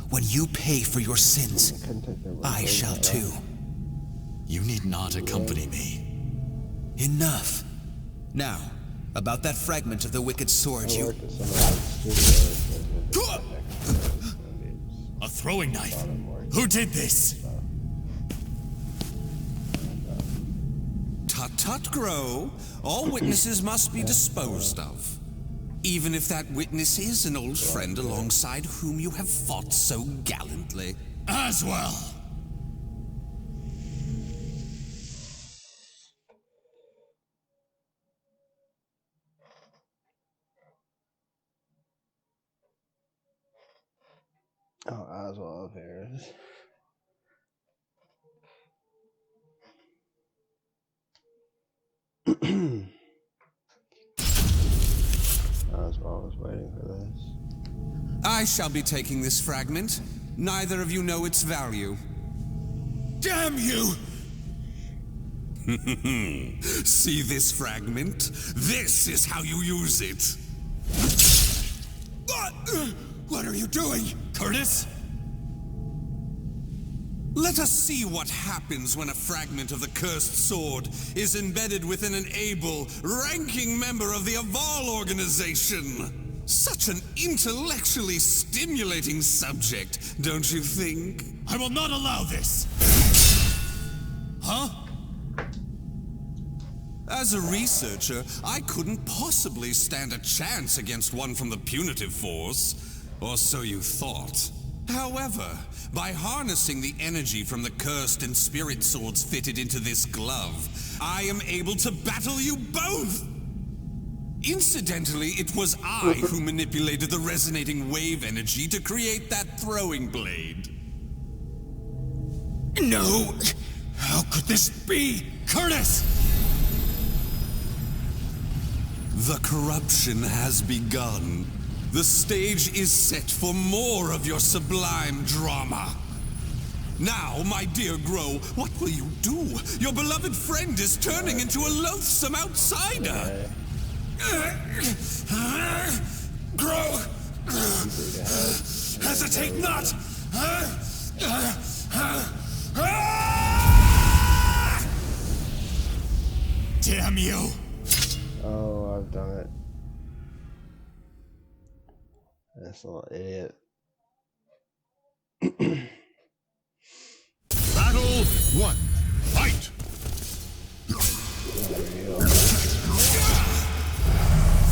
When you pay for your sins, I shall too. You need not accompany me. Enough. Now, about that fragment of the wicked sword you... A throwing knife? Who did this? Tut-tut, Grow. All witnesses must be disposed of. Even if that witness is an old friend alongside whom you have fought so gallantly. Aswell! Oh, Aswell appears. Aswell was waiting for this. I shall be taking this fragment. Neither of you know its value. Damn you! See this fragment? This is how you use it. What are you doing? Curtis? Let us see what happens when a fragment of the cursed sword is embedded within an able, ranking member of the Aval organization. Such an intellectually stimulating subject, don't you think? I will not allow this! Huh? As a researcher, I couldn't possibly stand a chance against one from the punitive force, or so you thought. However, by harnessing the energy from the cursed and spirit swords fitted into this glove, I am able to battle you both! Incidentally, it was I who manipulated the resonating wave energy to create that throwing blade. No! How could this be? Curtis! The corruption has begun. The stage is set for more of your sublime drama. Now, my dear Grow, what will you do? Your beloved friend is turning into a loathsome outsider. Grow! Hesitate not! Damn you! Oh, I've done it. This little idiot. Battle 1. Fight!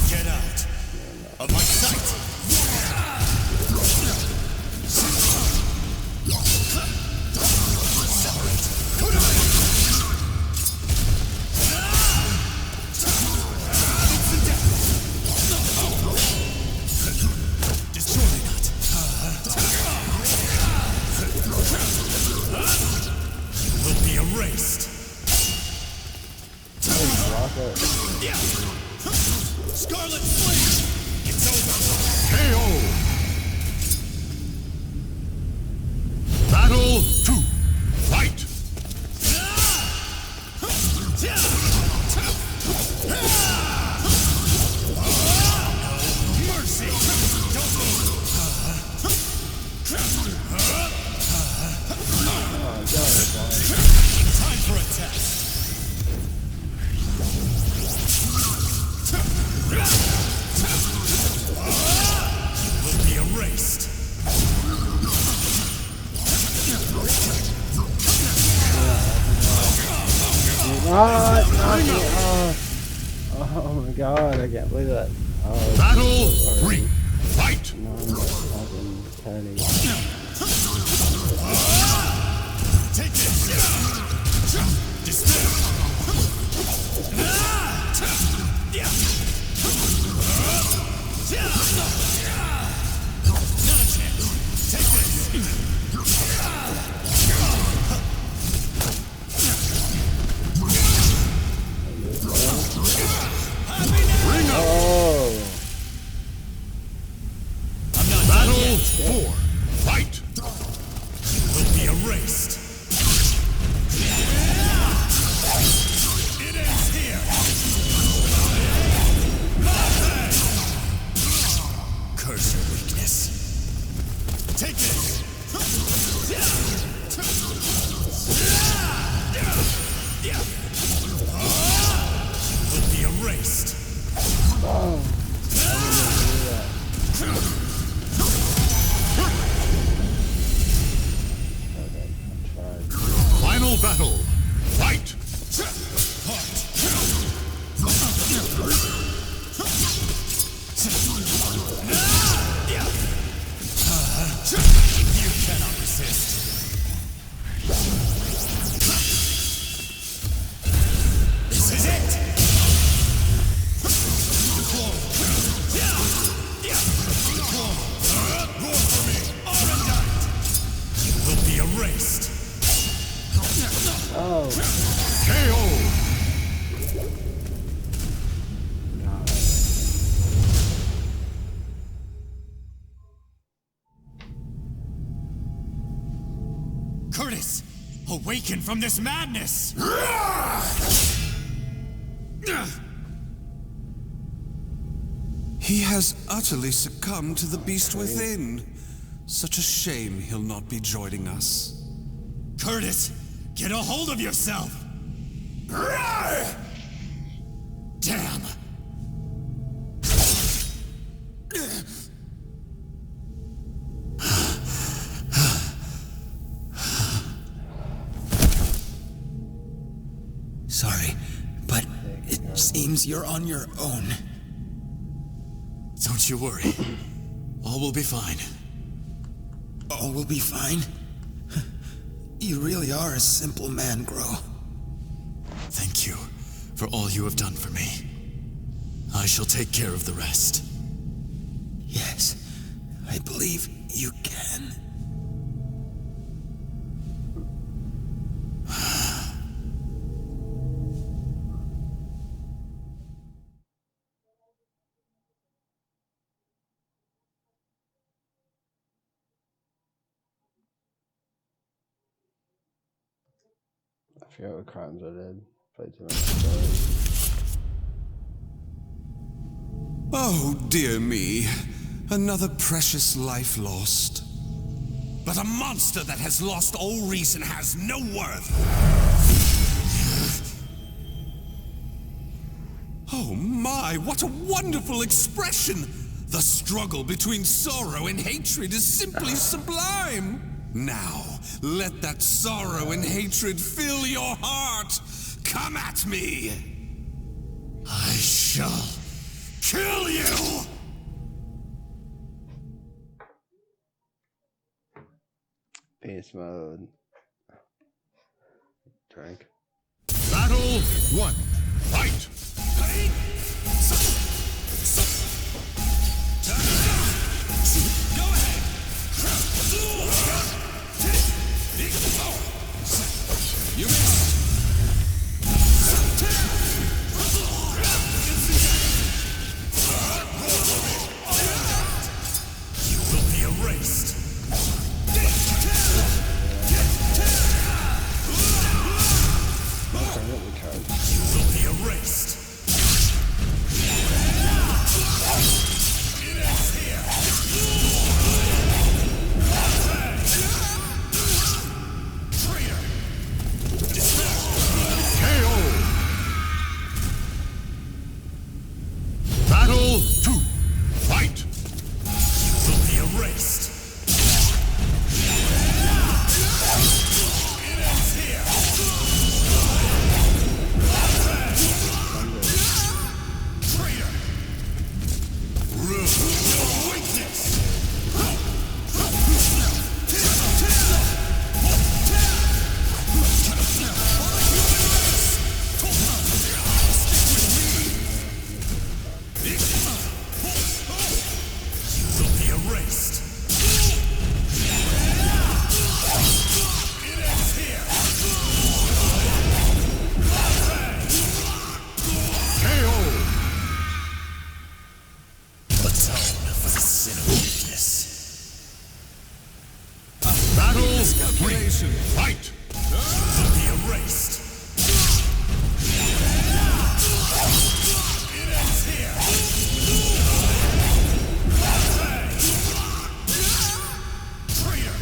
Get out of my sight! Scarlet Flame! It's over! KO! Battle 2. Fight! Mercy! Don't move! Time for a test! Will be erased. What? Oh my god, I can't believe that. Oh, Battle 3. Fight! No, I'm not fucking turning. Take this! Despair! Not a chance! Take this! Ring up! Oh! I'm not Battle done yet. 4. Fight! Will be erased. It ends here. Curse your weakness. Take this. Will be erased. Oh! Final battle. Fight! You cannot resist. This is it. Roar for me. Will be erased. Oh! KO! Curtis, Awaken from this madness! He has utterly succumbed to the beast within. Such a shame he'll not be joining us. Curtis, get a hold of yourself! Damn! Sorry, but it seems you're on your own. Don't you worry. All will be fine. All will be fine? You really are a simple man, Gro. Thank you for all you have done for me. I shall take care of the rest. Yes, I believe you can. I forgot what crimes I did. Played too much stories. Oh, dear me. Another precious life lost. But a monster that has lost all reason has no worth. Oh my, what a wonderful expression! The struggle between sorrow and hatred is simply sublime. Now, let that sorrow and hatred fill your heart. Come at me. I shall kill you! Beast mode. Drink. Battle 1. Fight! Go ahead! You missed! You will be erased! You will be erased! It ends here! Traitor! KO! Battle 2. Fight! You will be erased! It ends here! Traitor! Your weakness! You will be erased! It ends here! KO! Atone for the sin of weakness. Battle 3. Fight! You will be erased! It ends here! Traitor!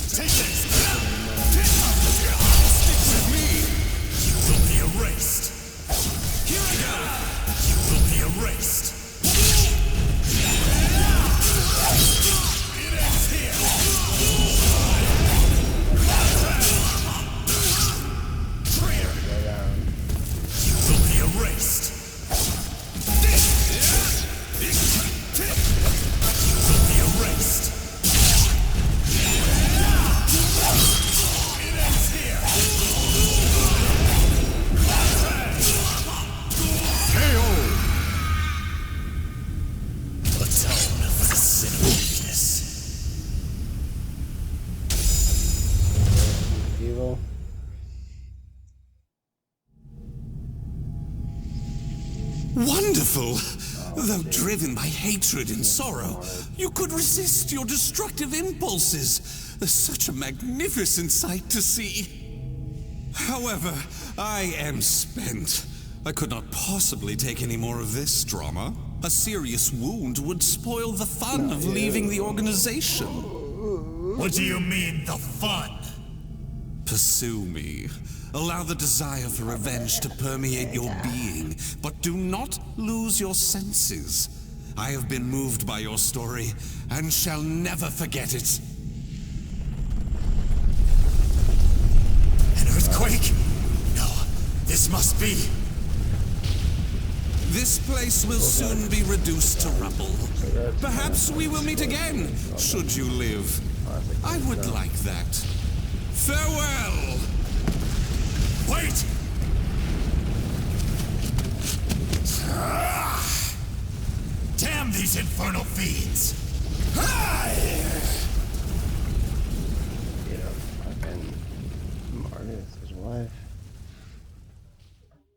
Take this! Stick with me! You will be erased! Here I go! You will be erased! It ends here! Traitor! You will be erased! You will be erased! It ends here! KO! Atone for the sin of weakness. Evil. Wonderful! Though driven by hatred and sorrow, you could resist your destructive impulses. Such a magnificent sight to see. However, I am spent. I could not possibly take any more of this drama. A serious wound would spoil the fun of leaving the organization. What do you mean, the fun? Pursue me. Allow the desire for revenge to permeate your being, but do not lose your senses. I have been moved by your story, and shall never forget it. An earthquake? No, this must be... This place will soon be reduced to rubble. Perhaps we will meet again, should you live. I would like that. Farewell! Wait! Damn these infernal fiends!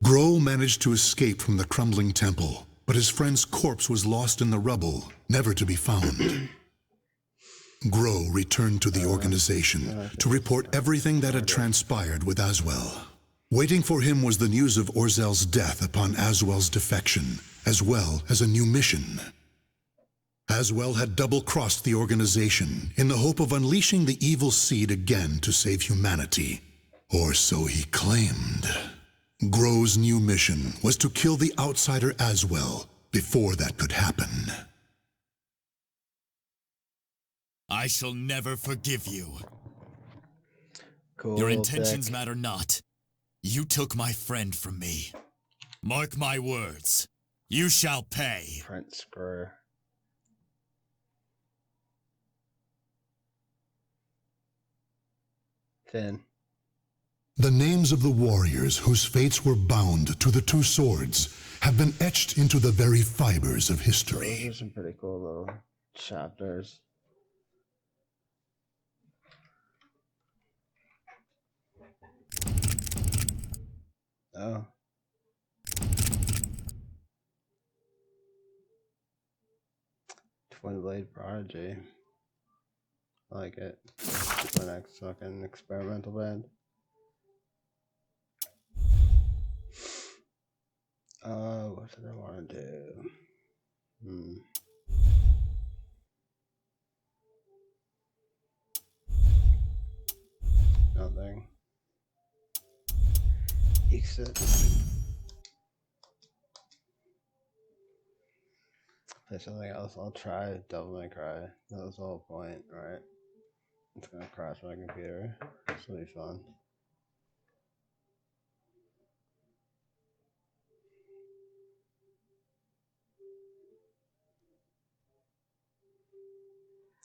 Grohl managed to escape from the crumbling temple, but his friend's corpse was lost in the rubble, never to be found. Grohl returned to the organization to report everything that had transpired with Aswell. Waiting for him was the news of Orzel's death upon Aswell's defection, as well as a new mission. Aswell had double-crossed the organization in the hope of unleashing the evil seed again to save humanity, or so he claimed. Groh's new mission was to kill the outsider Aswell before that could happen. I shall never forgive you. Cool, your intentions matter not. You took my friend from me. Mark my words. You shall pay. Prince Square. Finn. The names of the warriors whose fates were bound to the two swords have been etched into the very fibers of history. Those are some pretty cool little chapters. Oh. Twin Blade Prodigy. I like it. My next fucking experimental band. What did I want to do? Nothing. Except play something else. I'll try Devil May Cry. That was the whole point, right? It's gonna crash my computer. This will be fun.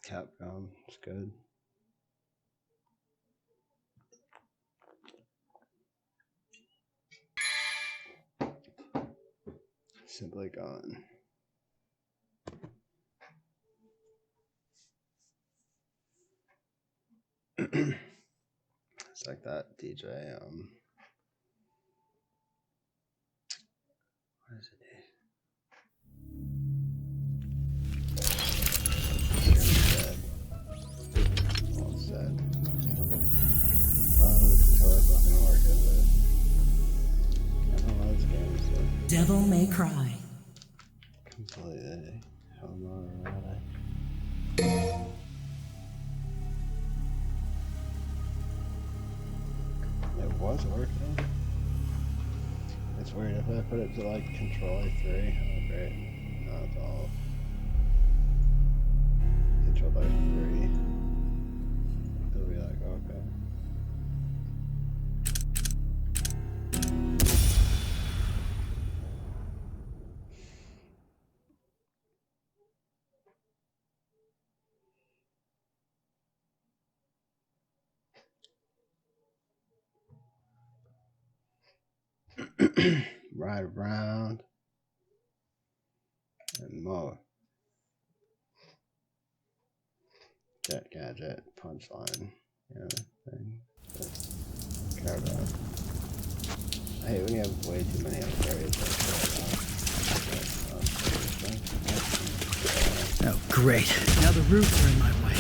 Capcom, it's good. Simply Gone. It's like that DJ, what is it? Almost dead. Oh, the controller's not gonna work, is it? I don't know this game, so. Devil May Cry. Completely. Hell no, alright. It was working. It's weird if I put it to like control 3. Oh great. No, it's all control by 3. It'll be like okay. Ride around and more. Jet gadget, punchline, thing. Care about. I hate when you have way too many upgrades. Oh, great. Now the roots are in my way.